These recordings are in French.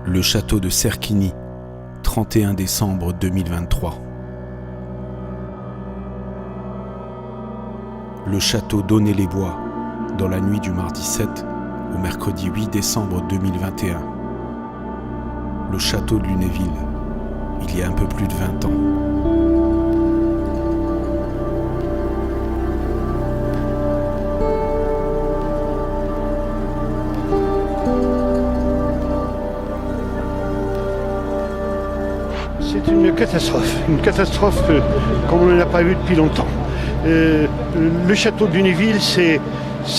Le château de Cerquigny, 31 décembre 2023. Le château d'Aunay-les-Bois, dans la nuit du mardi 7 au mercredi 8 décembre 2021. Le château de Lunéville, il y a un peu plus de 20 ans. C'est une catastrophe comme on ne l'a pas vue depuis longtemps. Le château de Lunéville, c'est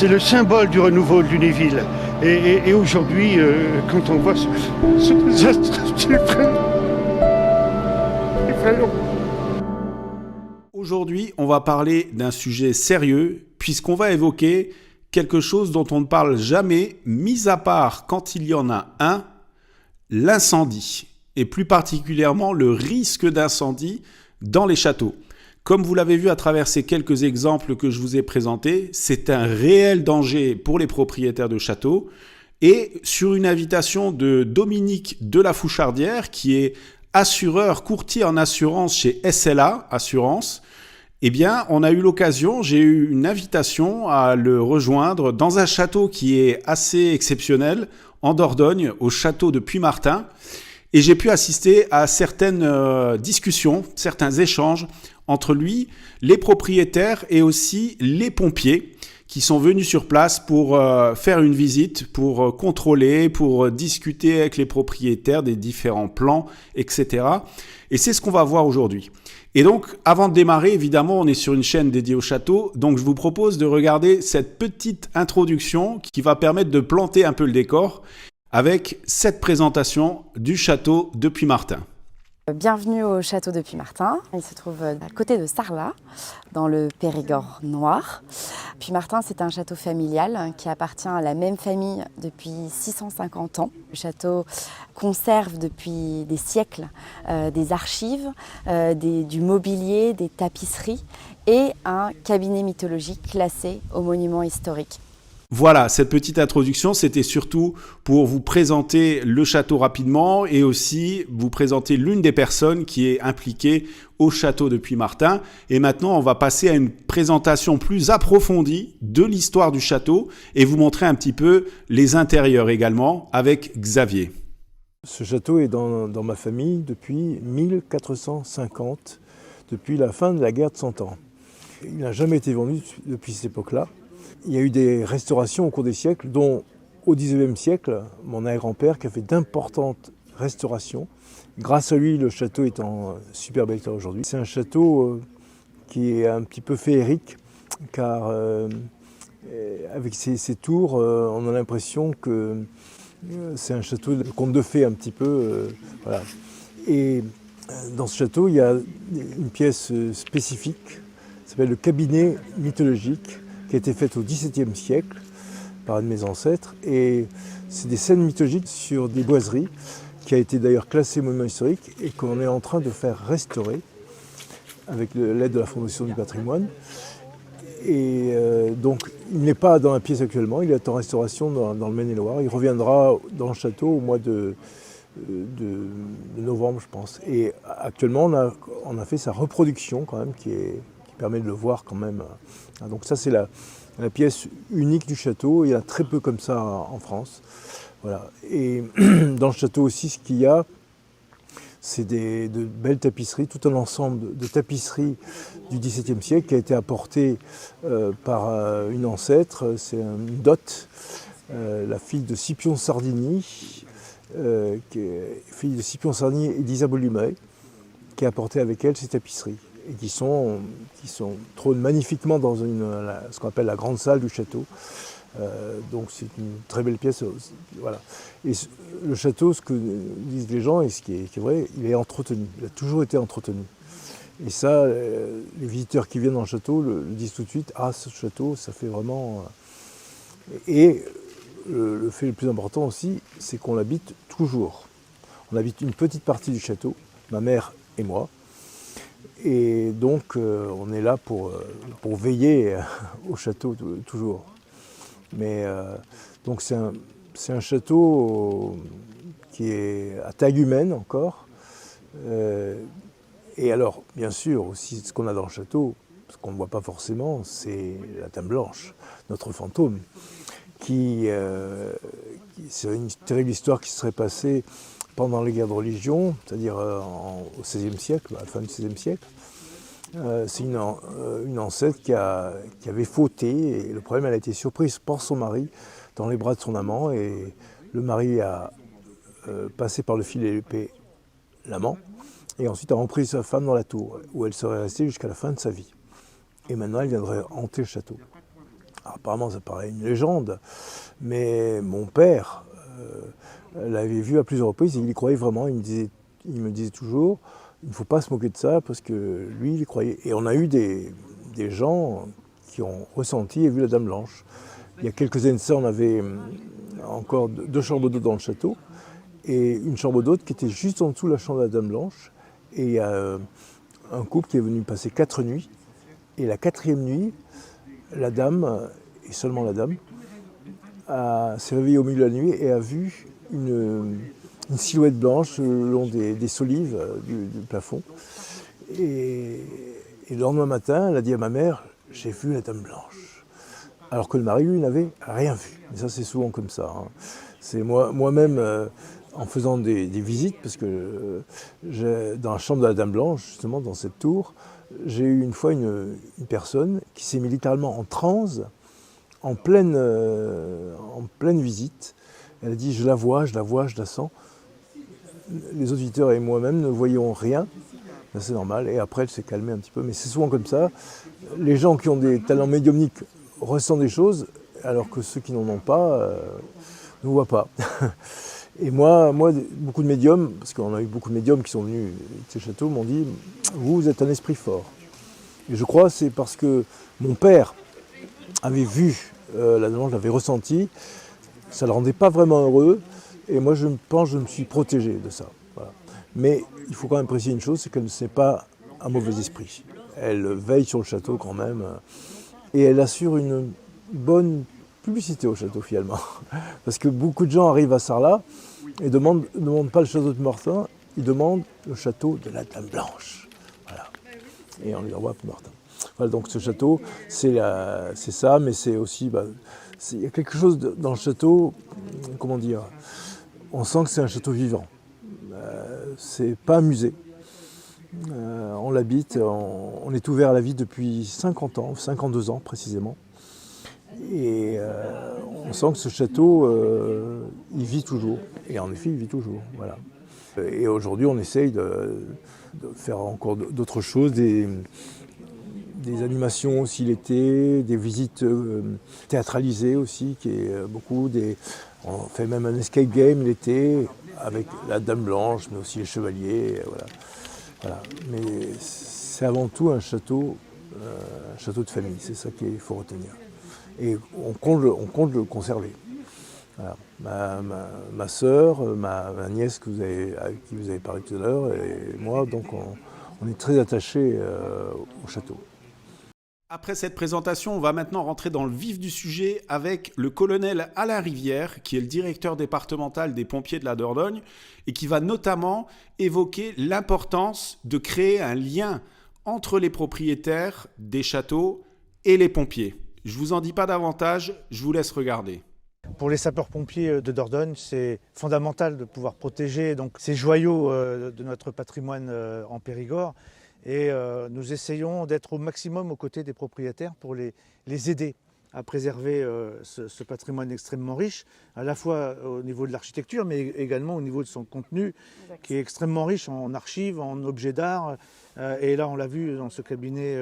le symbole du renouveau de Lunéville. Et aujourd'hui, quand on voit ce désastre, c'est effrayant. Aujourd'hui, on va parler d'un sujet sérieux, puisqu'on va évoquer quelque chose dont on ne parle jamais, mis à part quand il y en a un, l'incendie. Et plus particulièrement le risque d'incendie dans les châteaux. Comme vous l'avez vu à travers ces quelques exemples que je vous ai présentés, c'est un réel danger pour les propriétaires de châteaux. Et sur une invitation de Dominique de la Fouchardière, qui est assureur, courtier en assurance chez SLA Assurance, eh bien, on a eu l'occasion, j'ai eu une invitation à le rejoindre dans un château qui est assez exceptionnel, en Dordogne, au château de Puymartin. Et j'ai pu assister à certaines discussions, certains échanges entre lui, les propriétaires et aussi les pompiers qui sont venus sur place pour faire une visite, pour contrôler, pour discuter avec les propriétaires des différents plans, etc. Et c'est ce qu'on va voir aujourd'hui. Et donc, avant de démarrer, évidemment, on est sur une chaîne dédiée au château. Donc, je vous propose de regarder cette petite introduction qui va permettre de planter un peu le décor avec cette présentation du château de Puymartin. Bienvenue au château de Puymartin. Il se trouve à côté de Sarlat, dans le Périgord noir. Puymartin, c'est un château familial qui appartient à la même famille depuis 650 ans. Le château conserve depuis des siècles des archives, du mobilier, des tapisseries et un cabinet mythologique classé au monument historique. Voilà, cette petite introduction, c'était surtout pour vous présenter le château rapidement et aussi vous présenter l'une des personnes qui est impliquée au château de Puymartin. Et maintenant, on va passer à une présentation plus approfondie de l'histoire du château et vous montrer un petit peu les intérieurs également avec Xavier. Ce château est dans ma famille depuis 1450, depuis la fin de la guerre de 100 ans. Il n'a jamais été vendu depuis cette époque-là. Il y a eu des restaurations au cours des siècles, dont au XIXe siècle, mon arrière-grand-père qui a fait d'importantes restaurations. Grâce à lui, le château est en super bel état aujourd'hui. C'est un château qui est un petit peu féerique, car avec ses tours, on a l'impression que c'est un château de conte de fées un petit peu. Voilà. Et dans ce château, il y a une pièce spécifique, qui s'appelle le cabinet mythologique, qui a été faite au XVIIe siècle par un de mes ancêtres. Et c'est des scènes mythologiques sur des boiseries, qui a été d'ailleurs classé monument historique et qu'on est en train de faire restaurer avec l'aide de la Fondation du patrimoine. Et donc, il n'est pas dans la pièce actuellement, il est en restauration dans le Maine-et-Loire. Il reviendra dans le château au mois de novembre, je pense. Et actuellement, on a fait sa reproduction quand même, qui permet de le voir quand même. Donc ça, c'est la pièce unique du château. Il y a très peu comme ça en France. Voilà. Et dans le château aussi, ce qu'il y a, c'est de belles tapisseries, tout un ensemble de tapisseries du XVIIe siècle qui a été apporté par une ancêtre, c'est une dot, la fille de Scipion Sardini, qui est fille de Scipion Sardini et d'Isabeau Lumey, qui a apporté avec elle ces tapisseries. Et qui trônent magnifiquement dans ce qu'on appelle la grande salle du château. Donc c'est une très belle pièce. Voilà. Et le château, ce que disent les gens, et ce qui est vrai, il est entretenu. Il a toujours été entretenu. Et ça, les visiteurs qui viennent dans le château le disent tout de suite, ah, ce château, ça fait vraiment... Et le fait le plus important aussi, c'est qu'on l'habite toujours. On habite une petite partie du château, ma mère et moi. Et donc, on est là pour veiller au château toujours. Mais donc, c'est un château qui est à taille humaine encore. Et alors, bien sûr, aussi ce qu'on a dans le château, ce qu'on ne voit pas forcément, c'est la Dame Blanche, notre fantôme, c'est une terrible histoire qui se serait passée pendant les guerres de religion, c'est-à-dire au XVIe siècle, à la fin du XVIe siècle. C'est une ancêtre qui avait fauté, et le problème, elle a été surprise par son mari dans les bras de son amant, et le mari a passé par le fil et l'épée l'amant, et ensuite a repris sa femme dans la tour, où elle serait restée jusqu'à la fin de sa vie. Et maintenant, elle viendrait hanter le château. Alors, apparemment, ça paraît une légende, mais mon père l'avait vu à plusieurs reprises, et il y croyait vraiment. Il me disait toujours, il ne faut pas se moquer de ça, parce que lui, il y croyait. Et on a eu des gens qui ont ressenti et vu la Dame Blanche. Il y a quelques années de ça, on avait encore 2 chambres d'hôtes dans le château, et une chambre d'hôtes qui était juste en dessous de la chambre de la Dame Blanche. Et il y a un couple qui est venu passer 4 nuits. Et la 4e nuit, la dame, et seulement la dame, s'est réveillée au milieu de la nuit et a vu une silhouette blanche le long des solives du plafond. Et le lendemain matin, elle a dit à ma mère, j'ai vu la Dame Blanche. Alors que le mari, lui, n'avait rien vu. Et ça, c'est souvent comme ça. Hein. C'est moi-même, en faisant des visites, parce que dans la chambre de la Dame Blanche, justement, dans cette tour, j'ai eu une fois une personne qui s'est mise littéralement en transe, en pleine visite. Elle a dit, je la vois, je la sens. Les autres visiteurs et moi-même ne voyions rien. C'est normal. Et après, elle s'est calmée un petit peu. Mais c'est souvent comme ça. Les gens qui ont des talents médiumniques ressentent des choses, alors que ceux qui n'en ont pas ne voient pas. Et moi, beaucoup de médiums, parce qu'on a eu beaucoup de médiums qui sont venus de ces châteaux, m'ont dit « vous êtes un esprit fort ». Et je crois que c'est parce que mon père avait vu la Dame Blanche, l'avait ressenti, ça ne le rendait pas vraiment heureux, et moi je pense que je me suis protégé de ça. Voilà. Mais il faut quand même préciser une chose, c'est qu'elle ne sait pas un mauvais esprit. Elle veille sur le château quand même, et elle assure une bonne publicité au château finalement. Parce que beaucoup de gens arrivent à Sarlat et ne demandent pas le château de Plomartin, ils demandent le château de la Dame Blanche. Voilà. Et on les envoie à Plomartin. Voilà, donc ce château, c'est ça, mais c'est aussi... il y a quelque chose dans le château, comment dire, on sent que c'est un château vivant. C'est pas un musée. On l'habite, on est ouvert à la vie depuis 50 ans, 52 ans précisément. Et on sent que ce château, il vit toujours. Et en effet, il vit toujours. Voilà. Et aujourd'hui, on essaye de faire encore d'autres choses, des animations aussi l'été, des visites théâtralisées aussi, qui est beaucoup. On fait même un escape game l'été avec la Dame Blanche, mais aussi les chevaliers. Voilà. Mais c'est avant tout un château de famille. C'est ça qu'il faut retenir. Et on compte le conserver. Voilà. Ma sœur, ma nièce avec qui vous avez parlé tout à l'heure, et moi, donc on est très attachés au château. Après cette présentation, on va maintenant rentrer dans le vif du sujet avec le colonel Alain Rivière, qui est le directeur départemental des pompiers de la Dordogne, et qui va notamment évoquer l'importance de créer un lien entre les propriétaires des châteaux et les pompiers. Je ne vous en dis pas davantage, je vous laisse regarder. Pour les sapeurs-pompiers de Dordogne, c'est fondamental de pouvoir protéger donc, ces joyaux de notre patrimoine en Périgord. Et nous essayons d'être au maximum aux côtés des propriétaires pour les aider à préserver ce patrimoine extrêmement riche, à la fois au niveau de l'architecture, mais également au niveau de son contenu, qui est extrêmement riche en archives, en objets d'art. Et là, on l'a vu dans ce cabinet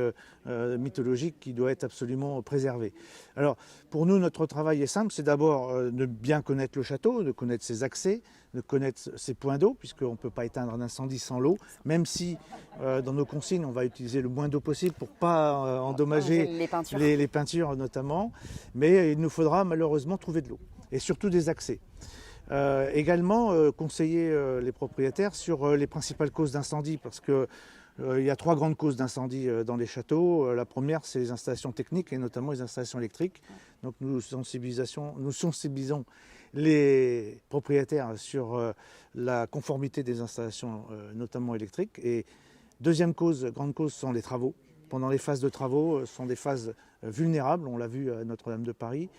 mythologique qui doit être absolument préservé. Alors, pour nous, notre travail est simple, c'est d'abord de bien connaître le château, de connaître ses accès, de connaître ses points d'eau, puisqu'on ne peut pas éteindre un incendie sans l'eau, même si dans nos consignes, on va utiliser le moins d'eau possible pour ne pas endommager les peintures notamment. Mais il nous faudra malheureusement trouver de l'eau, et surtout des accès. Également, conseiller les propriétaires sur les principales causes d'incendie, parce que il y a 3 grandes causes d'incendie dans les châteaux. La première, c'est les installations techniques et notamment les installations électriques. Donc nous sensibilisons les propriétaires sur la conformité des installations, notamment électriques. Et deuxième cause, grande cause, sont les travaux. Pendant les phases de travaux, sont des phases vulnérables, on l'a vu à Notre-Dame de Paris.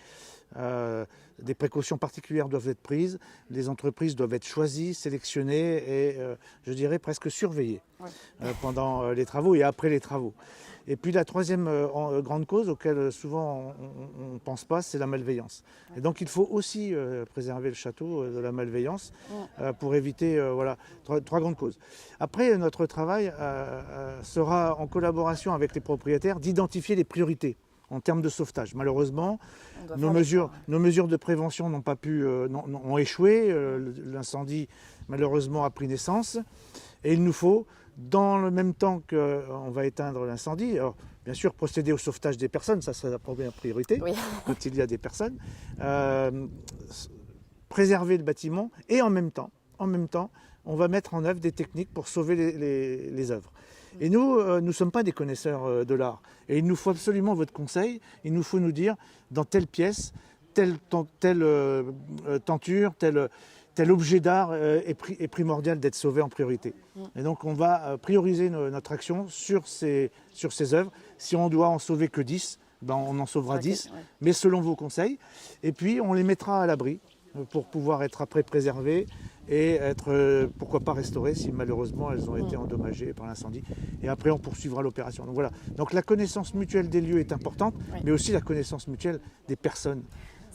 Des précautions particulières doivent être prises, les entreprises doivent être choisies, sélectionnées et je dirais presque surveillées pendant les travaux et après les travaux. Et puis la troisième grande cause auquel souvent on ne pense pas, c'est la malveillance. Et donc il faut aussi préserver le château de la malveillance pour éviter voilà, trois grandes causes. Après, notre travail sera en collaboration avec les propriétaires d'identifier les priorités en termes de sauvetage. Malheureusement, nos mesures de prévention ont échoué. L'incendie, malheureusement, a pris naissance. Et il nous faut, dans le même temps qu'on va éteindre l'incendie, bien sûr, procéder au sauvetage des personnes, ça serait la première priorité, quand il y a des personnes, préserver le bâtiment et en même temps, on va mettre en œuvre des techniques pour sauver les œuvres. Et nous ne sommes pas des connaisseurs de l'art. Et il nous faut absolument votre conseil. Il nous faut nous dire, dans telle pièce, telle tenture, tel objet d'art est primordial d'être sauvé en priorité. Et donc on va prioriser notre action sur ces œuvres. Si on doit en sauver que 10, ben on en sauvera 10, mais selon vos conseils. Et puis on les mettra à l'abri pour pouvoir être après préservées et être, pourquoi pas, restaurées si malheureusement elles ont été endommagées par l'incendie. Et après on poursuivra l'opération. Donc voilà. Donc la connaissance mutuelle des lieux est importante, mais aussi la connaissance mutuelle des personnes.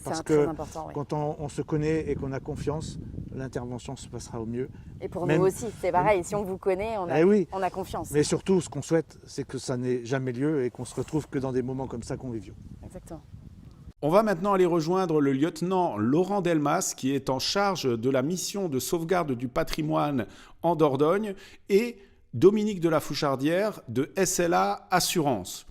Parce que quand on se connaît et qu'on a confiance, l'intervention se passera au mieux. Et pour nous aussi, c'est pareil. Si on vous connaît, on a confiance. Mais surtout, ce qu'on souhaite, c'est que ça n'ait jamais lieu et qu'on se retrouve que dans des moments comme ça conviviaux. Exactement. On va maintenant aller rejoindre le lieutenant Laurent Delmas, qui est en charge de la mission de sauvegarde du patrimoine en Dordogne, et Dominique de la Fouchardière de SLA Assurance.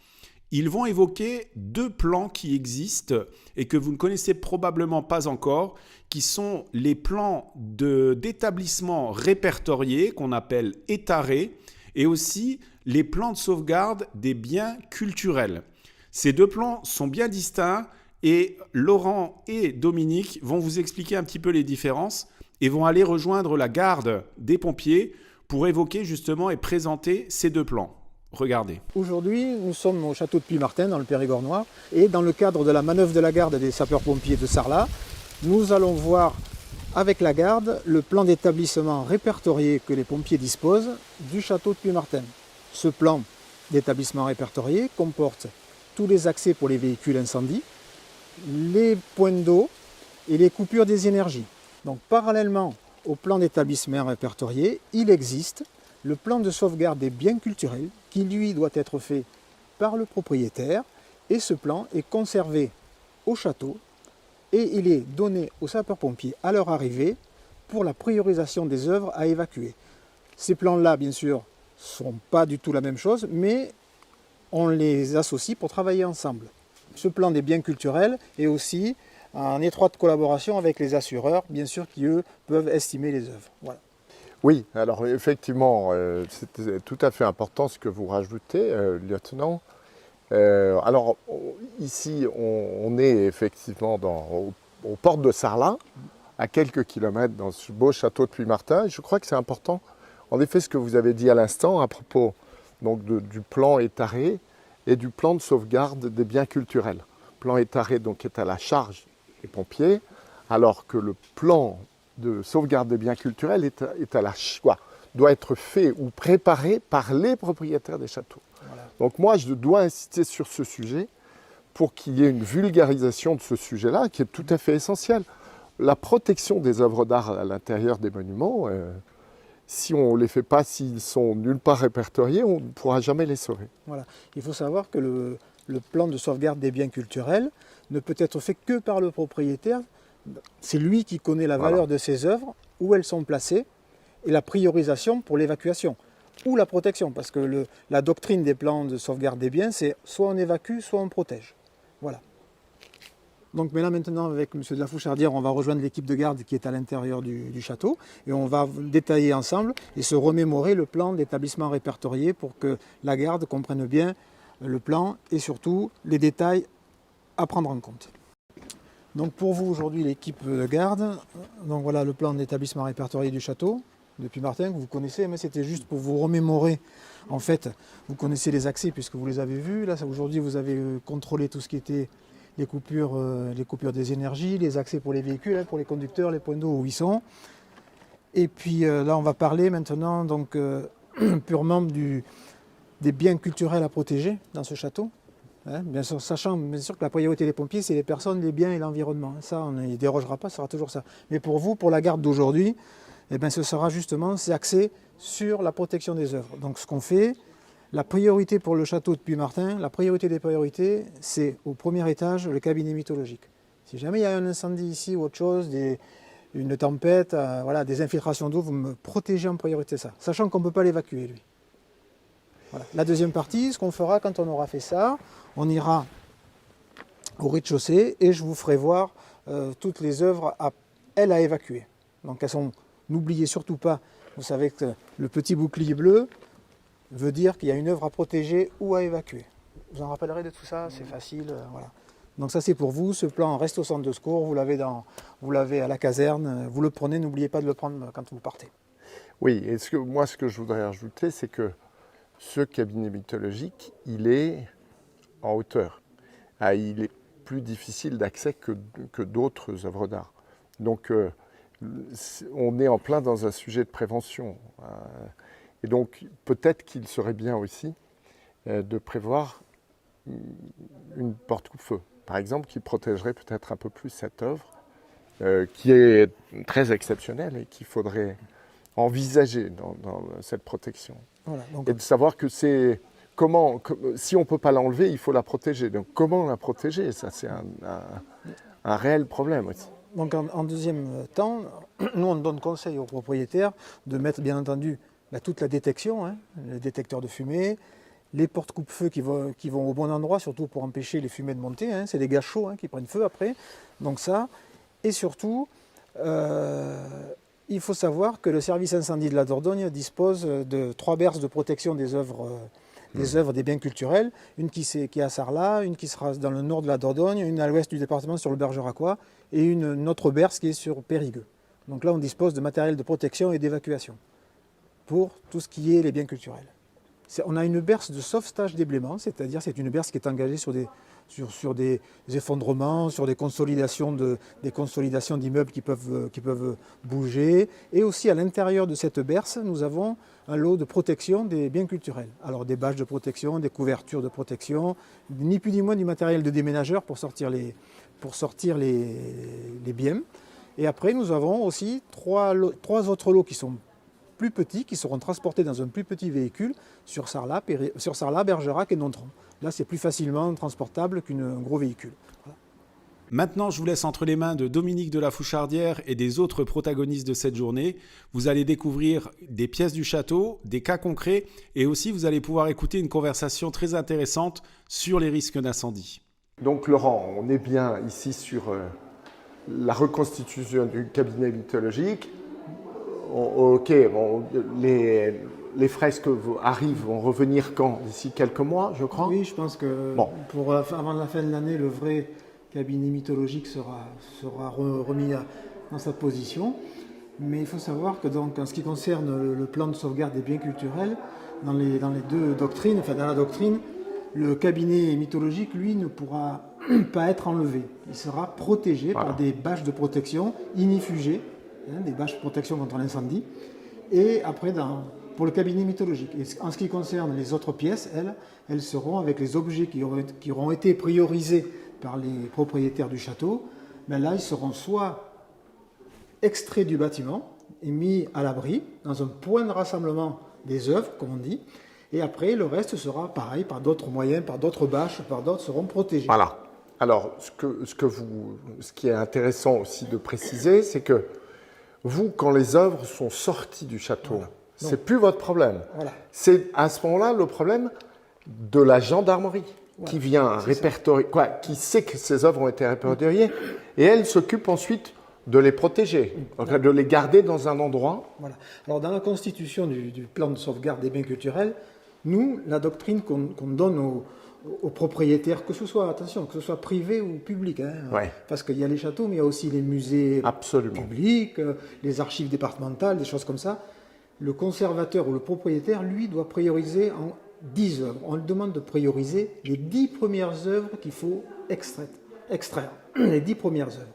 Ils vont évoquer deux plans qui existent et que vous ne connaissez probablement pas encore, qui sont les plans d'établissement répertoriés qu'on appelle étarés et aussi les plans de sauvegarde des biens culturels. Ces deux plans sont bien distincts et Laurent et Dominique vont vous expliquer un petit peu les différences et vont aller rejoindre la garde des pompiers pour évoquer justement et présenter ces deux plans. Regardez. Aujourd'hui, nous sommes au château de Puymartin, dans le Périgord noir, et dans le cadre de la manœuvre de la garde des sapeurs-pompiers de Sarlat, nous allons voir avec la garde le plan d'établissement répertorié que les pompiers disposent du château de Puymartin. Ce plan d'établissement répertorié comporte tous les accès pour les véhicules incendie, les points d'eau et les coupures des énergies. Donc parallèlement au plan d'établissement répertorié, il existe le plan de sauvegarde des biens culturels qui, lui, doit être fait par le propriétaire. Et ce plan est conservé au château et il est donné aux sapeurs-pompiers à leur arrivée pour la priorisation des œuvres à évacuer. Ces plans-là, bien sûr, ne sont pas du tout la même chose, mais on les associe pour travailler ensemble. Ce plan des biens culturels est aussi en étroite collaboration avec les assureurs, bien sûr, qui, eux, peuvent estimer les œuvres. Voilà. Oui, alors effectivement, c'est tout à fait important ce que vous rajoutez, lieutenant. Alors ici, on est effectivement aux portes de Sarlat, à quelques kilomètres dans ce beau château de Puymartin. Je crois que c'est important, en effet, ce que vous avez dit à l'instant à propos donc, du plan étaré et du plan de sauvegarde des biens culturels. Le plan étaré donc, est à la charge des pompiers, alors que le plan de sauvegarde des biens culturels doit être fait ou préparé par les propriétaires des châteaux. Voilà. Donc moi, je dois insister sur ce sujet pour qu'il y ait une vulgarisation de ce sujet-là qui est tout à fait essentiel. La protection des œuvres d'art à l'intérieur des monuments, si on ne les fait pas, s'ils sont nulle part répertoriés, on ne pourra jamais les sauver. Voilà. Il faut savoir que le plan de sauvegarde des biens culturels ne peut être fait que par le propriétaire. C'est lui qui connaît la valeur de ces œuvres, où elles sont placées, et la priorisation pour l'évacuation, ou la protection, parce que la doctrine des plans de sauvegarde des biens, c'est soit on évacue, soit on protège. Voilà. Donc mais là maintenant, avec M. de la Fouchardière, on va rejoindre l'équipe de garde qui est à l'intérieur du château, et on va détailler ensemble et se remémorer le plan d'établissement répertorié pour que la garde comprenne bien le plan et surtout les détails à prendre en compte. Donc pour vous aujourd'hui l'équipe de garde, donc voilà le plan d'établissement répertorié du château de Puymartin que vous connaissez, mais c'était juste pour vous remémorer. En fait, vous connaissez les accès puisque vous les avez vus. Là aujourd'hui vous avez contrôlé tout ce qui était les coupures des énergies, les accès pour les véhicules, pour les conducteurs, les points d'eau où ils sont. Et puis là on va parler maintenant donc purement des biens culturels à protéger dans ce château. Bien sûr, sachant bien sûr que la priorité des pompiers, c'est les personnes, les biens et l'environnement. Ça, on n'y dérogera pas, ce sera toujours ça. Mais pour vous, pour la garde d'aujourd'hui, eh bien, ce sera justement c'est axé sur la protection des œuvres. Donc ce qu'on fait, la priorité pour le château de Puymartin, la priorité des priorités, c'est au premier étage le cabinet mythologique. Si jamais il y a un incendie ici ou autre chose, une tempête, voilà, des infiltrations d'eau, vous me protégez en priorité ça, sachant qu'on ne peut pas l'évacuer lui. Voilà. La deuxième partie, ce qu'on fera quand on aura fait ça, on ira au rez-de-chaussée et je vous ferai voir toutes les œuvres à évacuer. Donc elles sont, n'oubliez surtout pas, vous savez que le petit bouclier bleu veut dire qu'il y a une œuvre à protéger ou à évacuer. Vous en rappellerez de tout ça, c'est facile, voilà. Donc ça c'est pour vous, ce plan reste au centre de secours, vous l'avez à la caserne, vous le prenez, n'oubliez pas de le prendre quand vous partez. Oui, et ce que je voudrais ajouter, c'est que ce cabinet mythologique, il est en hauteur. Il est plus difficile d'accès que d'autres œuvres d'art. Donc, on est en plein dans un sujet de prévention. Et donc, peut-être qu'il serait bien aussi de prévoir une porte coupe-feu, par exemple, qui protégerait peut-être un peu plus cette œuvre, qui est très exceptionnelle et qu'il faudrait envisager dans cette protection. Voilà, donc... Et de savoir que c'est comment, si on ne peut pas l'enlever, il faut la protéger. Donc comment la protéger, ça c'est un réel problème aussi. Donc en deuxième temps, nous on donne conseil aux propriétaires de mettre bien entendu toute la détection, les détecteurs de fumée, les portes coupe-feu qui vont au bon endroit, surtout pour empêcher les fumées de monter, c'est des gaz chauds qui prennent feu après. Donc ça, et surtout, il faut savoir que le service incendie de la Dordogne dispose de 3 berces de protection des œuvres des biens culturels, une qui est à Sarlat, une qui sera dans le nord de la Dordogne, une à l'ouest du département sur le Bergeracois et une autre berce qui est sur Périgueux. Donc là on dispose de matériel de protection et d'évacuation pour tout ce qui est les biens culturels. On a une berce de sauvetage déblaiement, c'est-à-dire c'est une berce qui est engagée sur des effondrements, sur des consolidations d'immeubles qui peuvent bouger. Et aussi à l'intérieur de cette berce, nous avons un lot de protection des biens culturels. Alors des bâches de protection, des couvertures de protection, ni plus ni moins du matériel de déménageur pour sortir les biens. Et après, nous avons aussi 3 autres lots qui sont plus petits, qui seront transportés dans un plus petit véhicule sur Sarlat, Bergerac et Nontron. Là, c'est plus facilement transportable qu'un gros véhicule. Voilà. Maintenant, je vous laisse entre les mains de Dominique de la Fouchardière et des autres protagonistes de cette journée. Vous allez découvrir des pièces du château, des cas concrets, et aussi vous allez pouvoir écouter une conversation très intéressante sur les risques d'incendie. Donc Laurent, on est bien ici sur la reconstitution du cabinet mythologique. Ok, bon, les fresques vont revenir quand? D'ici quelques mois, je crois? Oui, je pense que avant la fin de l'année, le vrai cabinet mythologique sera remis dans sa position. Mais il faut savoir que donc, en ce qui concerne le plan de sauvegarde des biens culturels, dans les deux doctrines, enfin dans la doctrine, le cabinet mythologique, lui, ne pourra pas être enlevé. Il sera protégé par des bâches de protection inifugées, des bâches de protection contre l'incendie. Et après, pour le cabinet mythologique. Et en ce qui concerne les autres pièces, elles seront avec les objets qui auront été priorisés par les propriétaires du château. Mais là, ils seront soit extraits du bâtiment et mis à l'abri, dans un point de rassemblement des œuvres, comme on dit. Et après, le reste sera pareil, par d'autres moyens, par d'autres bâches, par d'autres seront protégés. Voilà. Alors, ce qui est intéressant aussi de préciser, c'est que vous, quand les œuvres sont sorties du château, c'est plus votre problème. Voilà. C'est à ce moment-là le problème de la gendarmerie qui vient répertorier, qui sait que ces œuvres ont été répertoriées, et elle s'occupe ensuite de les protéger, de les garder dans un endroit. Voilà. Alors dans la constitution du plan de sauvegarde des biens culturels, nous, la doctrine qu'on donne aux propriétaires, que ce soit privé ou public, hein, Ouais. parce qu'il y a les châteaux, mais il y a aussi les musées Absolument. publics, les archives départementales, des choses comme ça. Le conservateur ou le propriétaire, lui, doit prioriser en 10 œuvres. On lui demande de prioriser les 10 premières œuvres qu'il faut extraire, les 10 premières œuvres.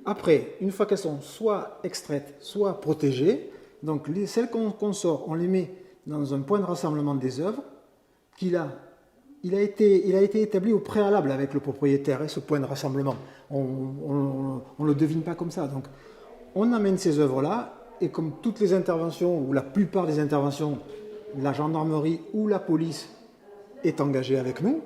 Après, une fois qu'elles sont soit extraites, soit protégées, donc celles qu'on sort, on les met dans un point de rassemblement des œuvres il a été établi au préalable avec le propriétaire, ce point de rassemblement. On ne le devine pas comme ça. Donc, on amène ces œuvres-là, et comme toutes les interventions, ou la plupart des interventions, la gendarmerie ou la police est engagée avec nous,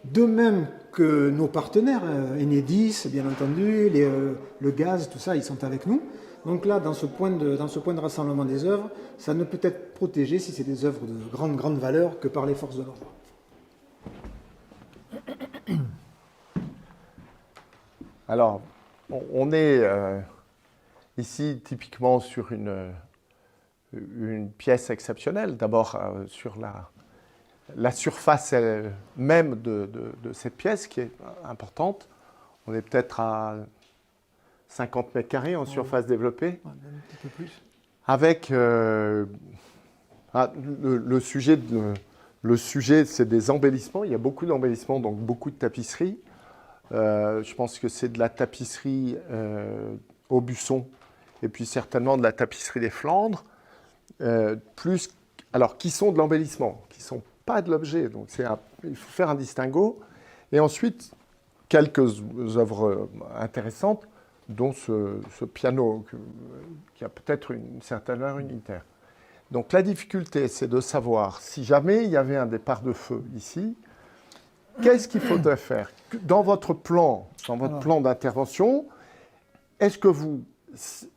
de même que nos partenaires, Enedis, bien entendu, le gaz, tout ça, ils sont avec nous. Donc là, dans ce point de rassemblement des œuvres, ça ne peut être protégé, si c'est des œuvres de grande valeur, que par les forces de l'ordre. Alors, on est ici typiquement sur une pièce exceptionnelle. D'abord sur la surface même de cette pièce qui est importante. On est peut-être à 50 mètres carrés en surface développée. Un petit peu plus. Avec le sujet, c'est des embellissements. Il y a beaucoup d'embellissements, donc beaucoup de tapisseries. Je pense que c'est de la tapisserie au buçon et puis certainement de la tapisserie des Flandres. Alors, qui sont de l'embellissement, qui ne sont pas de l'objet. Donc, il faut faire un distinguo. Et ensuite, quelques œuvres intéressantes, dont ce piano qui a peut-être une certaine heure unitaire. Donc la difficulté, c'est de savoir si jamais il y avait un départ de feu ici, qu'est-ce qu'il faudrait faire dans votre plan d'intervention? Est-ce que vous,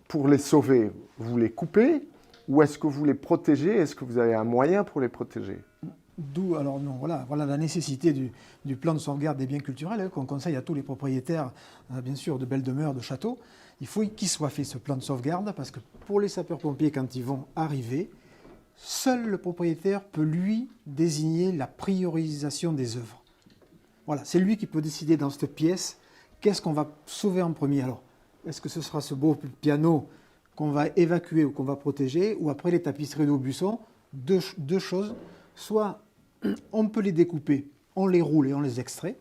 pour les sauver, vous les coupez ou est-ce que vous les protégez? Est-ce que vous avez un moyen pour les protéger? D'où, alors non, voilà la nécessité du plan de sauvegarde des biens culturels qu'on conseille à tous les propriétaires, bien sûr, de belles demeures, de châteaux. Il faut qu'il soit fait ce plan de sauvegarde parce que pour les sapeurs-pompiers, quand ils vont arriver, seul le propriétaire peut lui désigner la priorisation des œuvres. Voilà, c'est lui qui peut décider dans cette pièce qu'est-ce qu'on va sauver en premier. Alors, est-ce que ce sera ce beau piano qu'on va évacuer ou qu'on va protéger, ou après les tapisseries d'Aubusson? Deux choses. Soit on peut les découper, on les roule et on les extrait,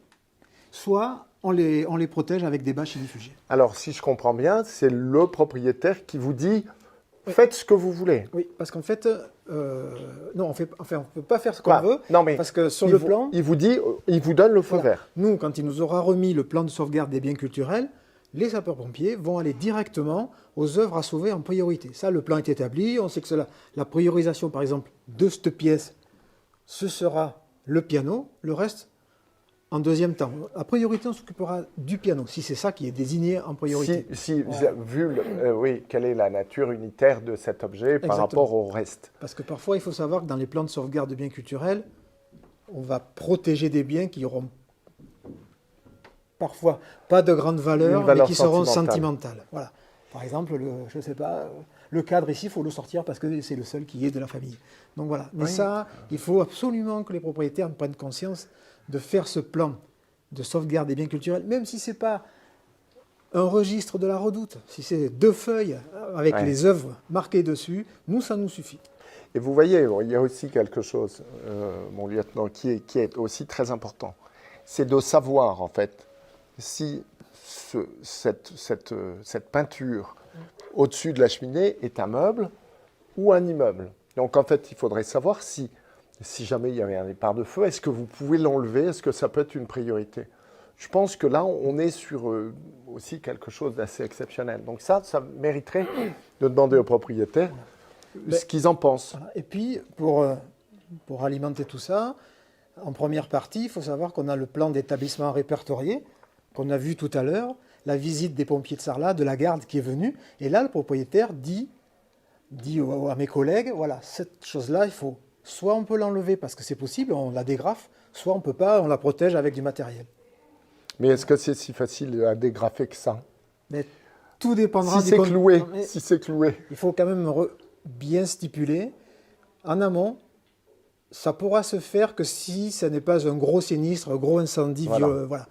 soit on les protège avec des bâches ignifuges. Alors, si je comprends bien, c'est le propriétaire qui vous dit « faites ce que vous voulez ». Oui, parce qu'en fait, non, on ne peut pas faire ce qu'on veut, non, mais parce que sur le plan... Il vous donne le feu vert. Nous, quand il nous aura remis le plan de sauvegarde des biens culturels, les sapeurs-pompiers vont aller directement aux œuvres à sauver en priorité. Ça, le plan est établi, on sait que c'est la priorisation, par exemple, de cette pièce, ce sera le piano, le reste en deuxième temps. A priorité, on s'occupera du piano, si c'est ça qui est désigné en priorité. Oui, quelle est la nature unitaire de cet objet par rapport au reste? Parce que parfois, il faut savoir que dans les plans de sauvegarde de biens culturels, on va protéger des biens qui auront parfois pas de grande valeur, mais qui seront sentimentales. Voilà. Par exemple, je ne sais pas, le cadre ici, il faut le sortir parce que c'est le seul qui est de la famille. Donc voilà. Mais ça, il faut absolument que les propriétaires prennent conscience de faire ce plan de sauvegarde des biens culturels, même si ce n'est pas un registre de la Redoute, si c'est 2 feuilles avec les œuvres marquées dessus, nous, ça nous suffit. Et vous voyez, il y a aussi quelque chose, mon lieutenant, qui est aussi très important. C'est de savoir, en fait, si cette peinture au-dessus de la cheminée est un meuble ou un immeuble. Donc, en fait, il faudrait savoir si jamais il y avait un départ de feu, est-ce que vous pouvez l'enlever? Est-ce que ça peut être une priorité? Je pense que là, on est sur aussi quelque chose d'assez exceptionnel. Donc ça mériterait de demander aux propriétaires ce qu'ils en pensent. Voilà. Et puis, pour alimenter tout ça, en première partie, il faut savoir qu'on a le plan d'établissement répertorié, qu'on a vu tout à l'heure, la visite des pompiers de Sarlat, de la garde qui est venue. Et là, le propriétaire dit à mes collègues, voilà, cette chose-là, il faut... Soit on peut l'enlever parce que c'est possible, on la dégrafe, soit on ne peut pas, on la protège avec du matériel. Mais est-ce que c'est si facile à dégrafer que ça? Mais tout dépendra si c'est cloué. Si c'est cloué. Il faut quand même bien stipuler en amont Ça pourra se faire que si ça n'est pas un gros sinistre, un gros incendie. Voilà. Voilà.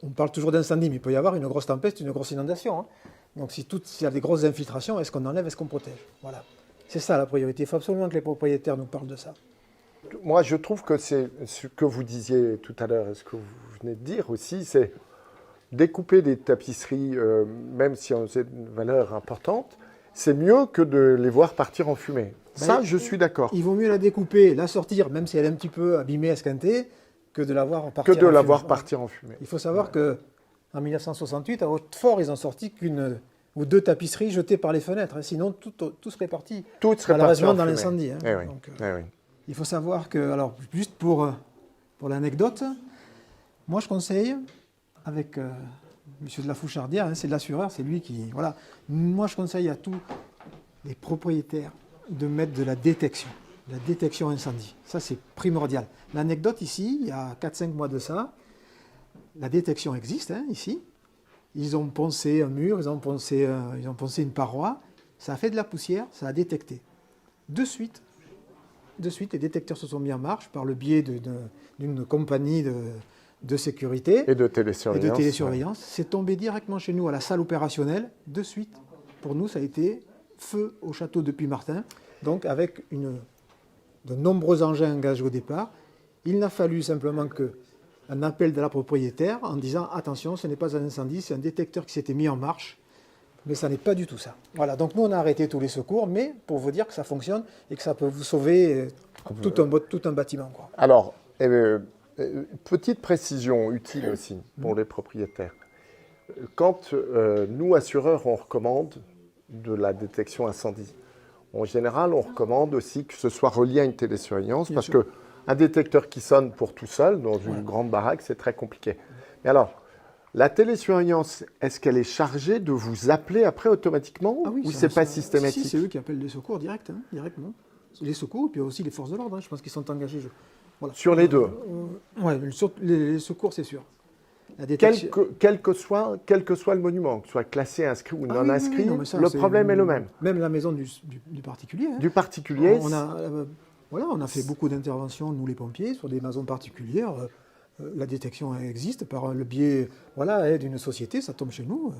On parle toujours d'incendie, mais il peut y avoir une grosse tempête, une grosse inondation. Hein. Donc s'il y a des grosses infiltrations, est-ce qu'on enlève, est-ce qu'on protège? Voilà. C'est ça la priorité. Il faut absolument que les propriétaires nous parlent de ça. Moi, je trouve que c'est ce que vous disiez tout à l'heure, et ce que vous venez de dire aussi, c'est découper des tapisseries, même si on a une valeur importante, c'est mieux que de les voir partir en fumée. Ça, je suis d'accord. Il vaut mieux la découper, la sortir, même si elle est un petit peu abîmée, esquintée, que de la voir partir en fumée. Partir en fumée. Il faut savoir qu'en 1968, à Hautefort, ils n'ont sorti qu'une ou deux tapisseries jetées par les fenêtres. Hein. Sinon, tout serait parti, malheureusement, dans l'incendie. Hein. Eh oui. Donc, oui. il faut savoir que, alors, juste pour l'anecdote, moi, je conseille, avec M. de la Fouchardière, hein, c'est de l'assureur, c'est lui qui... Voilà. Moi, je conseille à tous les propriétaires de mettre de la détection incendie. Ça, c'est primordial. L'anecdote ici, il y a 4-5 mois de ça, la détection existe, hein, ici. Ils ont poncé un mur, ils ont poncé une paroi, ça a fait de la poussière, ça a détecté. De suite, les détecteurs se sont mis en marche par le biais d'une compagnie de sécurité et de télésurveillance. C'est tombé directement chez nous à la salle opérationnelle, de suite. Pour nous, ça a été feu au château de Puymartin, donc avec de nombreux engins engagés au départ. Il n'a fallu simplement un appel de la propriétaire en disant « Attention, ce n'est pas un incendie, c'est un détecteur qui s'était mis en marche. » Mais ça n'est pas du tout ça. Voilà, donc nous on a arrêté tous les secours, mais pour vous dire que ça fonctionne et que ça peut vous sauver tout un bâtiment. Quoi. Alors, petite précision utile aussi pour les propriétaires. Quand nous, assureurs, on recommande de la détection incendie, en général, on recommande aussi que ce soit relié à une télésurveillance, parce qu'un détecteur qui sonne pour tout seul, dans une grande baraque, c'est très compliqué. Mais alors, la télésurveillance, est-ce qu'elle est chargée de vous appeler après automatiquement ou c'est pas systématique? Si, c'est eux qui appellent les secours directement. Les secours, puis aussi les forces de l'ordre, hein, je pense qu'ils sont engagés. Voilà. Sur les deux Oui, les secours, c'est sûr. Quel que soit le monument, que ce soit classé, inscrit ou non inscrit, le problème est le même. Même la maison du particulier. Hein. Du particulier. On a fait beaucoup d'interventions, nous les pompiers, sur des maisons particulières. La détection existe par le biais d'une société, ça tombe chez nous.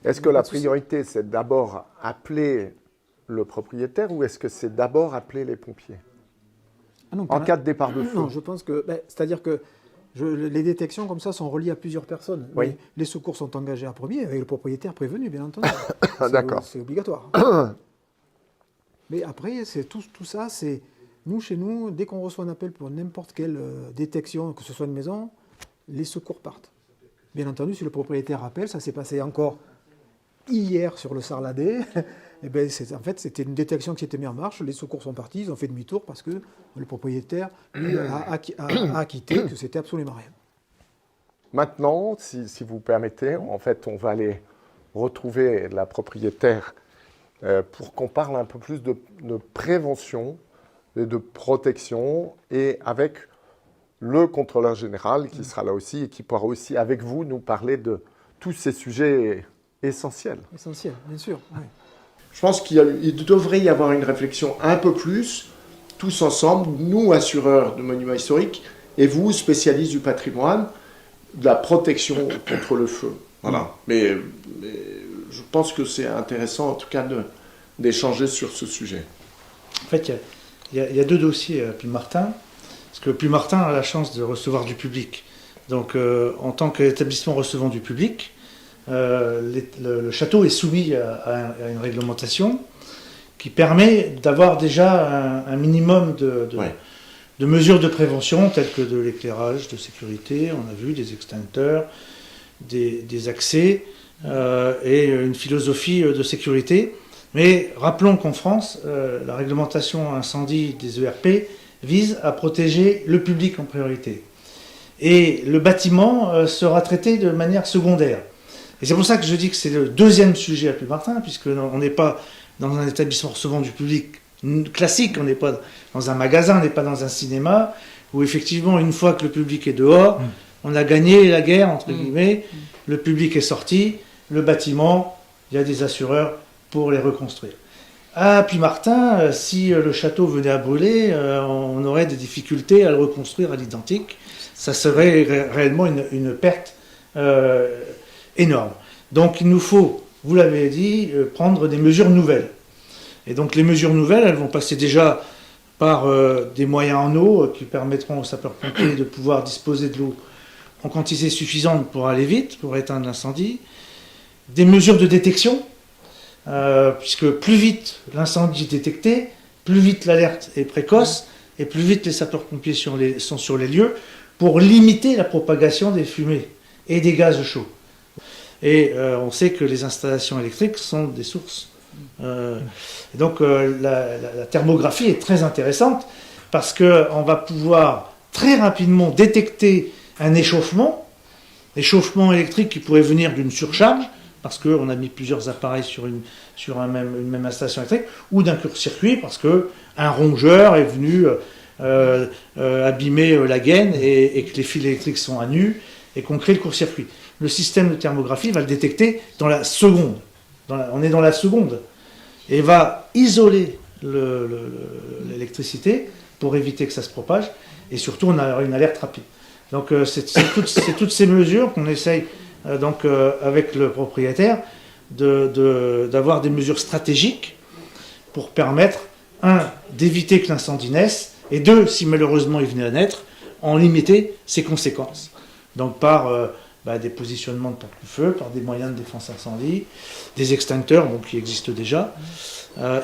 Est-ce que la priorité, c'est d'abord appeler le propriétaire ou est-ce que c'est d'abord appeler les pompiers en cas de départ de feu? Non, je pense que... c'est-à-dire que les détections comme ça sont reliées à plusieurs personnes. Oui. Les secours sont engagés à premier avec le propriétaire prévenu, bien entendu. D'accord. C'est obligatoire. Mais après, tout ça, c'est... Nous, chez nous, dès qu'on reçoit un appel pour n'importe quelle détection, que ce soit une maison, les secours partent. Bien entendu, si le propriétaire appelle, ça s'est passé encore hier sur le Sarladais, en fait, c'était une détection qui s'était mise en marche, les secours sont partis, ils ont fait demi-tour parce que le propriétaire lui, a acquitté que c'était absolument rien. Maintenant, si vous permettez, en fait, on va aller retrouver la propriétaire pour qu'on parle un peu plus de prévention et de protection, et avec le contrôleur général qui sera là aussi et qui pourra aussi, avec vous, nous parler de tous ces sujets essentiels. Essentiels, bien sûr. Oui. Je pense qu'il devrait y avoir une réflexion un peu plus, tous ensemble, nous, assureurs de monuments historiques, et vous, spécialistes du patrimoine, de la protection contre le feu. Voilà. Mais je pense que c'est intéressant, en tout cas, d'échanger sur ce sujet. En fait, il y a deux dossiers à Puymartin, parce que Puymartin a la chance de recevoir du public. Donc, en tant qu'établissement recevant du public, le château est soumis à une réglementation qui permet d'avoir déjà un minimum de mesures de prévention, telles que de l'éclairage, de sécurité, on a vu, des extincteurs, des accès et une philosophie de sécurité. Mais rappelons qu'en France, la réglementation incendie des ERP vise à protéger le public en priorité. Et le bâtiment sera traité de manière secondaire. Et c'est pour ça que je dis que c'est le deuxième sujet à Puymartin, puisqu'on n'est pas dans un établissement recevant du public classique, on n'est pas dans un magasin, on n'est pas dans un cinéma, où effectivement, une fois que le public est dehors, on a gagné la guerre, entre guillemets, le public est sorti, le bâtiment, il y a des assureurs pour les reconstruire. À Puymartin, si le château venait à brûler, on aurait des difficultés à le reconstruire à l'identique. Ça serait réellement une perte énorme. Donc il nous faut, vous l'avez dit, prendre des mesures nouvelles. Et donc les mesures nouvelles, elles vont passer déjà par des moyens en eau qui permettront aux sapeurs-pompiers de pouvoir disposer de l'eau en quantité suffisante pour aller vite, pour éteindre l'incendie. Des mesures de détection, puisque plus vite l'incendie est détecté, plus vite l'alerte est précoce, et plus vite les sapeurs-pompiers sont sur les lieux pour limiter la propagation des fumées et des gaz chauds. Et on sait que les installations électriques sont des sources. Donc la thermographie est très intéressante parce qu'on va pouvoir très rapidement détecter un échauffement électrique qui pourrait venir d'une surcharge, parce qu'on a mis plusieurs appareils sur une même installation électrique, ou d'un court-circuit, parce qu'un rongeur est venu abîmer la gaine et que les fils électriques sont à nu et qu'on crée le court-circuit. Le système de thermographie va le détecter dans la seconde. On est dans la seconde. Et va isoler l'électricité pour éviter que ça se propage. Et surtout, on a une alerte rapide. Donc, c'est toutes ces mesures qu'on essaye, avec le propriétaire, d'avoir des mesures stratégiques pour permettre, d'éviter que l'incendie naisse, et deux, si malheureusement il venait à naître, en limiter ses conséquences. Donc, par des positionnements de porte-feu, par des moyens de défense incendie, des extincteurs qui existent déjà,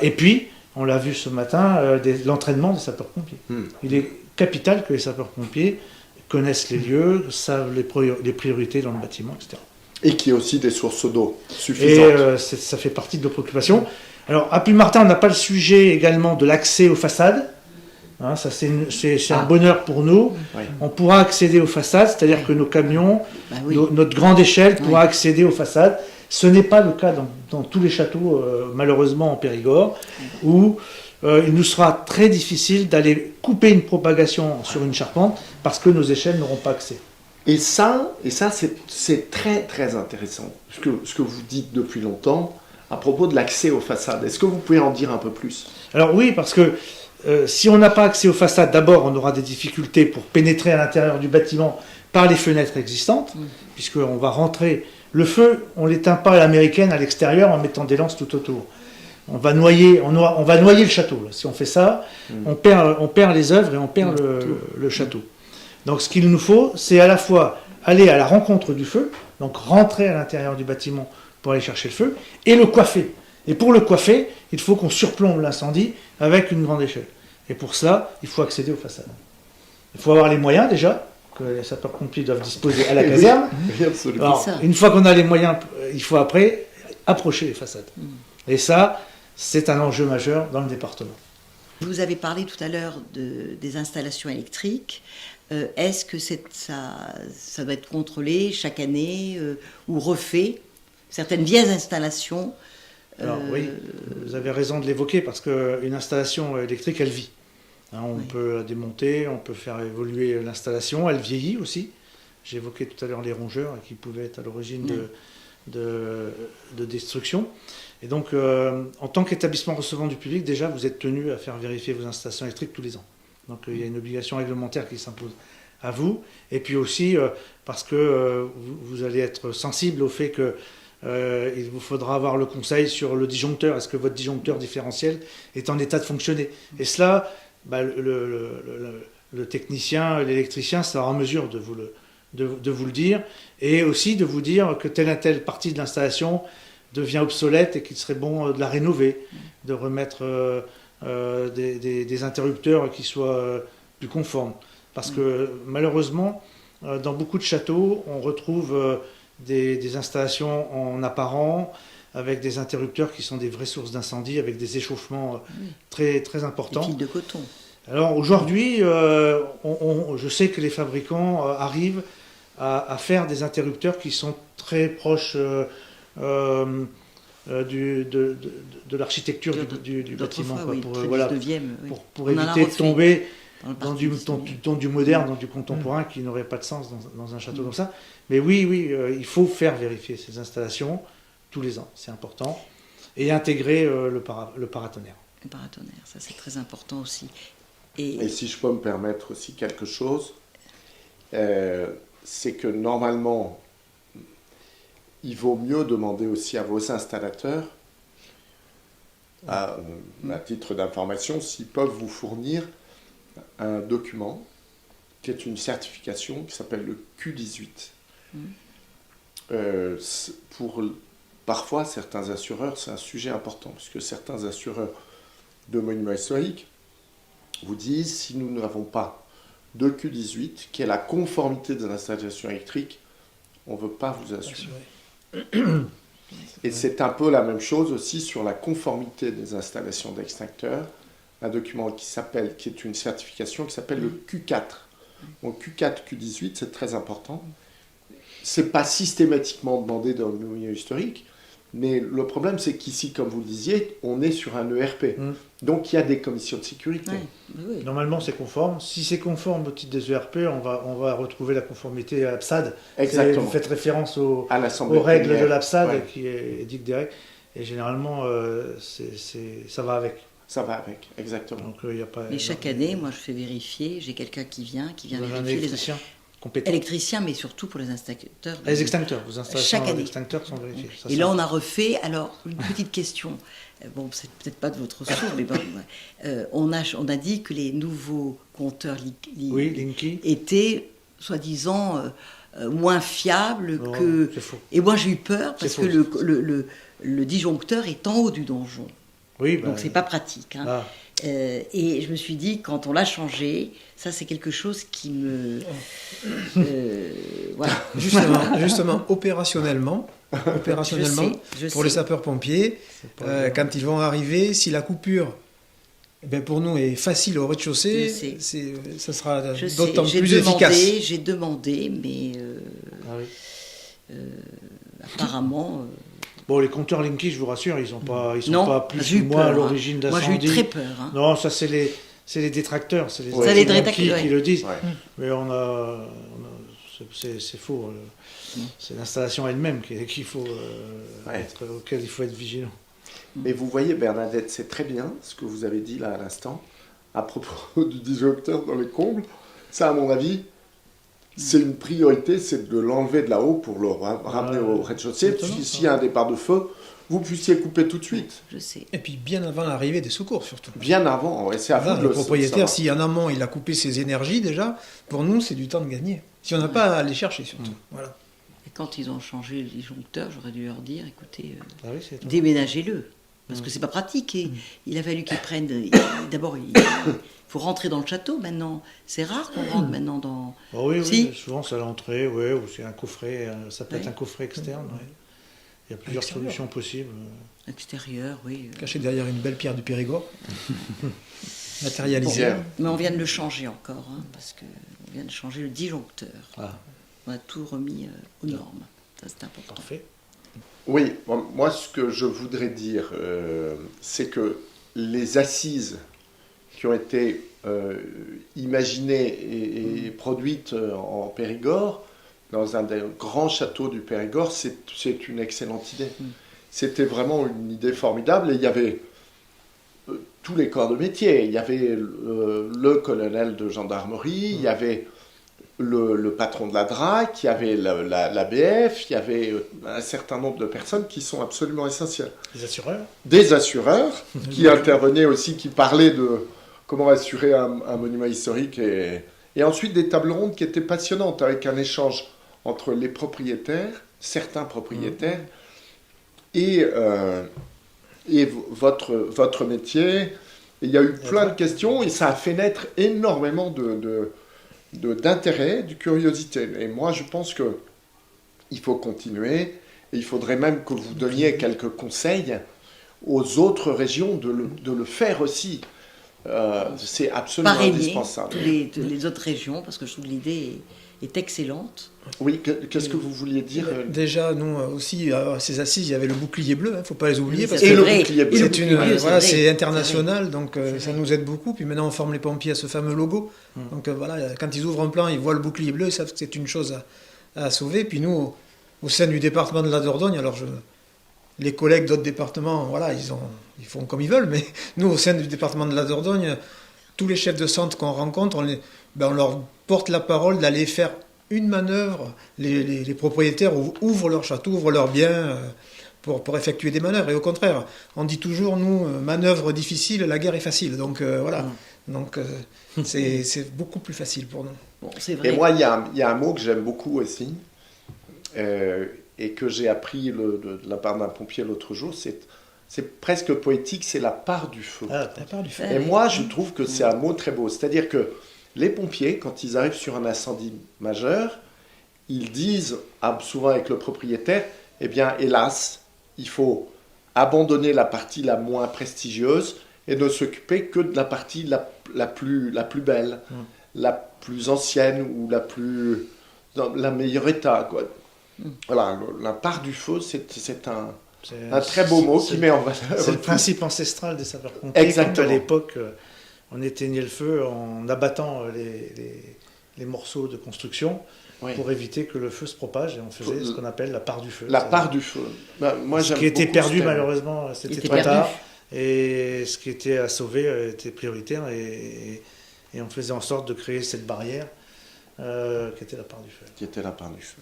et puis, on l'a vu ce matin, l'entraînement des sapeurs-pompiers. Il est capital que les sapeurs-pompiers connaissent les lieux, savent les priorités dans le bâtiment, etc. Et qu'il y ait aussi des sources d'eau suffisantes. Et ça fait partie de nos préoccupations. Alors, à Puymartin, on n'a pas le sujet également de l'accès aux façades. Ça, c'est un bonheur pour nous. Oui. On pourra accéder aux façades, c'est-à-dire que nos camions, notre grande échelle pourra accéder aux façades. Ce n'est pas le cas dans tous les châteaux, malheureusement en Périgord, où il nous sera très difficile d'aller couper une propagation sur une charpente parce que nos échelles n'auront pas accès. Et ça c'est très très intéressant, ce que vous dites depuis longtemps à propos de l'accès aux façades. Est-ce que vous pouvez en dire un peu plus? Alors oui, parce que si on n'a pas accès aux façades, d'abord on aura des difficultés pour pénétrer à l'intérieur du bâtiment par les fenêtres existantes, puisqu'on va rentrer. Le feu, on ne l'éteint pas à l'américaine à l'extérieur en mettant des lances tout autour. On va noyer le château. Là. Si on fait ça, on perd les œuvres et on perd le château. Donc ce qu'il nous faut, c'est à la fois aller à la rencontre du feu, donc rentrer à l'intérieur du bâtiment pour aller chercher le feu, et le coiffer. Et pour le coiffer, il faut qu'on surplombe l'incendie avec une grande échelle. Et pour ça, il faut accéder aux façades. Il faut avoir les moyens déjà, que les sapeurs-pompiers doivent disposer à la caserne. Oui, absolument. Alors, une fois qu'on a les moyens, il faut après approcher les façades. Et ça, c'est un enjeu majeur dans le département. Vous avez parlé tout à l'heure des installations électriques. Est-ce que ça doit être contrôlé chaque année ou refait? Certaines vieilles installations. Alors oui, vous avez raison de l'évoquer parce qu'une installation électrique, elle vit. On peut la démonter, on peut faire évoluer l'installation, elle vieillit aussi. J'ai évoqué tout à l'heure les rongeurs qui pouvaient être à l'origine de destruction. Et donc, en tant qu'établissement recevant du public, déjà, vous êtes tenu à faire vérifier vos installations électriques tous les ans. Donc, il y a une obligation réglementaire qui s'impose à vous. Et puis aussi, parce que vous allez être sensible au fait que il vous faudra avoir le conseil sur le disjoncteur. Est-ce que votre disjoncteur différentiel est en état de fonctionner? Et cela, le technicien, l'électricien sera en mesure de vous le dire, et aussi de vous dire que telle ou telle partie de l'installation devient obsolète et qu'il serait bon de la rénover, de remettre des interrupteurs qui soient plus conformes. Parce que malheureusement, dans beaucoup de châteaux, on retrouve des installations en apparent, avec des interrupteurs qui sont des vraies sources d'incendie, avec des échauffements très, très importants. Des fils de coton. Alors aujourd'hui, je sais que les fabricants arrivent à faire des interrupteurs qui sont très proches de l'architecture du bâtiment. Fois, pour éviter de tomber dans du moderne, dans du contemporain qui n'aurait pas de sens dans un château comme ça. Mais oui, il faut faire vérifier ces installations tous les ans, c'est important. et intégrer le paratonnerre. Le paratonnerre, ça c'est très important aussi. Et Et si je peux me permettre aussi quelque chose, c'est que normalement, il vaut mieux demander aussi à vos installateurs, à titre d'information, s'ils peuvent vous fournir un document qui est une certification qui s'appelle le Q18. Parfois, certains assureurs, c'est un sujet important, parce que certains assureurs de monuments historiques vous disent, si nous n'avons pas de Q18, qui est la conformité des installations électriques, on ne veut pas vous assurer. Et c'est un peu la même chose aussi sur la conformité des installations d'extincteurs, un document qui est une certification qui s'appelle le Q4. Donc Q4, Q18, c'est très important. Ce n'est pas systématiquement demandé dans le monument historique, mais le problème, c'est qu'ici, comme vous le disiez, on est sur un ERP. Donc, il y a des commissions de sécurité. oui. Normalement, c'est conforme. Si c'est conforme au titre des ERP, on va retrouver la conformité à l'APSAD. Exactement. Vous faites référence aux l'Assemblée règles plénière. de l'APSAD Ouais. qui édictent des règles. Et généralement, ça va avec. Ça va avec, exactement. Donc, y a pas, Mais chaque année, moi je fais vérifier, j'ai quelqu'un qui vient vous avez un vérifier électricien compétent. électriciens, mais surtout pour les installateurs. Les extincteurs, vos installations Chaque année. d'extincteurs sont vérifiés. Ça, Et là, on a refait. Alors, une petite question. Bon, c'est peut-être pas de votre source, mais bon, on a dit que les nouveaux compteurs Linky. étaient, soi-disant, moins fiables Non, que. c'est faux. Et moi, j'ai eu peur parce C'est que faux. le disjoncteur est en haut du donjon. Oui, Donc, c'est pas pratique. Hein. Ah. Et je me suis dit, quand on l'a changé, ça c'est quelque chose qui me... voilà. Justement, opérationnellement, Je pour sais. les sapeurs-pompiers, quand ils vont arriver, si la coupure, pour nous, est facile au rez-de-chaussée, Je sais. ça sera Je sais, d'autant plus efficace. J'ai demandé, mais Ah oui. apparemment... Bon, les compteurs Linky, je vous rassure, ils sont pas non, plus j'ai eu ou moins à peur, l'origine hein. Moi j'ai eu d'incendie. très peur. Hein. Non, ça c'est les détracteurs, c'est les Ouais. Ça, les Linky détracteurs, qui ouais. le disent. Ouais. Mais c'est faux. C'est l'installation elle-même auquel il faut être vigilant. Mais vous voyez, Bernadette, c'est très bien ce que vous avez dit là à l'instant, à propos du disjoncteur dans les combles. Ça, à mon avis, c'est une priorité, c'est de l'enlever de là-haut pour le ramener au rez-de-chaussée. Puis s'il y a un départ de feu, vous puissiez couper tout de suite. Je sais. Et puis bien avant l'arrivée des secours, surtout. Bien avant, et c'est à Voilà, vous de le le propriétaire, savoir. si en amont il a coupé ses énergies déjà, pour nous c'est du temps de gagner. Si on n'a pas à aller chercher surtout. Voilà. Et quand ils ont changé le disjoncteur, j'aurais dû leur dire, écoutez, Ah oui, c'est étonnant. déménagez-le. Parce que c'est pas pratique. Et il a fallu qu'ils prennent... D'abord, il faut rentrer dans le château maintenant. C'est rare qu'on rentre maintenant dans... Ah oui, Si. souvent c'est à l'entrée, ouais, ou c'est un coffret, ça peut être Ouais. un coffret externe. Ouais. Il y a plusieurs Extérieur. solutions possibles. Extérieur, oui. Caché derrière une belle pierre du Périgord, matérialisée. Bien. Mais on vient de le changer encore, hein, parce qu'on vient de changer le disjoncteur. Ah, On a tout remis aux normes. Ça, c'est important. parfait. Oui, moi ce que je voudrais dire, c'est que les assises qui ont été imaginées et produites en Périgord, dans un des grands châteaux du Périgord, c'est une excellente idée. C'était vraiment une idée formidable et il y avait tous les corps de métier. Il y avait le colonel de gendarmerie, il y avait le patron de la DRAC, il y avait la BF, il y avait un certain nombre de personnes qui sont absolument essentielles. Les assureurs. Des assureurs qui intervenaient aussi, qui parlaient de comment assurer un monument historique et ensuite des tables rondes qui étaient passionnantes avec un échange entre les propriétaires, certains propriétaires et votre métier. Et il y a eu plein de questions et ça a fait naître énormément d'intérêt, de curiosité. Et moi, je pense qu'il faut continuer et il faudrait même que vous donniez quelques conseils aux autres régions de le faire aussi. C'est absolument Parrainer indispensable. les autres régions, parce que je trouve que l'idée est excellente. Oui, qu'est-ce que vous vouliez dire Déjà, nous aussi, à ces assises, il y avait le bouclier bleu, il ne faut pas les oublier. Oui, Parce c'est que le vrai. bouclier bleu. Et le c'est bouclier bleu, voilà, vrai. c'est international, donc C'est ça vrai. nous aide beaucoup. Puis maintenant, on forme les pompiers à ce fameux logo. Donc voilà, quand ils ouvrent un plan, ils voient le bouclier bleu, ils savent que c'est une chose à sauver. Puis nous, au sein du département de la Dordogne, alors Les collègues d'autres départements, voilà, ils font comme ils veulent, mais nous, au sein du département de la Dordogne, tous les chefs de centre qu'on rencontre, on leur porte la parole d'aller faire une manœuvre. Les propriétaires ouvrent leur château, ouvrent leurs biens pour effectuer des manœuvres. Et au contraire, on dit toujours, nous, manœuvre difficile, la guerre est facile. Donc voilà, c'est beaucoup plus facile pour nous. Bon, c'est vrai. Et moi, il y a un mot que j'aime beaucoup aussi, et que j'ai appris de la part d'un pompier l'autre jour, c'est presque poétique, c'est la part du feu. Ah, la part du feu. Et moi, je trouve que c'est un mot très beau. C'est-à-dire que les pompiers, quand ils arrivent sur un incendie majeur, ils disent souvent avec le propriétaire, eh bien, hélas, il faut abandonner la partie la moins prestigieuse et ne s'occuper que de la partie la plus belle, la plus ancienne ou dans la meilleure état, quoi. Voilà, la part du feu, c'est un très beau mot qui met en valeur. C'est le principe ancestral des sapeurs-pompiers. Exactement. Quand à l'époque, on éteignait le feu en abattant les morceaux de construction pour éviter que le feu se propage, et on faisait ce qu'on appelle la part du feu. La part du feu. Moi, ce qui était perdu, malheureusement, c'était trop tard. Et ce qui était à sauver était prioritaire, et on faisait en sorte de créer cette barrière qui était la part du feu. Qui était la part du feu.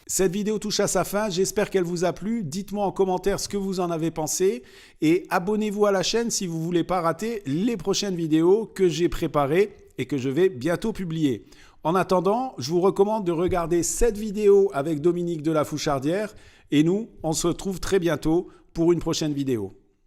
Cette vidéo touche à sa fin, j'espère qu'elle vous a plu. Dites-moi en commentaire ce que vous en avez pensé et abonnez-vous à la chaîne si vous ne voulez pas rater les prochaines vidéos que j'ai préparées et que je vais bientôt publier. En attendant, je vous recommande de regarder cette vidéo avec Dominique de la Fouchardière et nous, on se retrouve très bientôt pour une prochaine vidéo.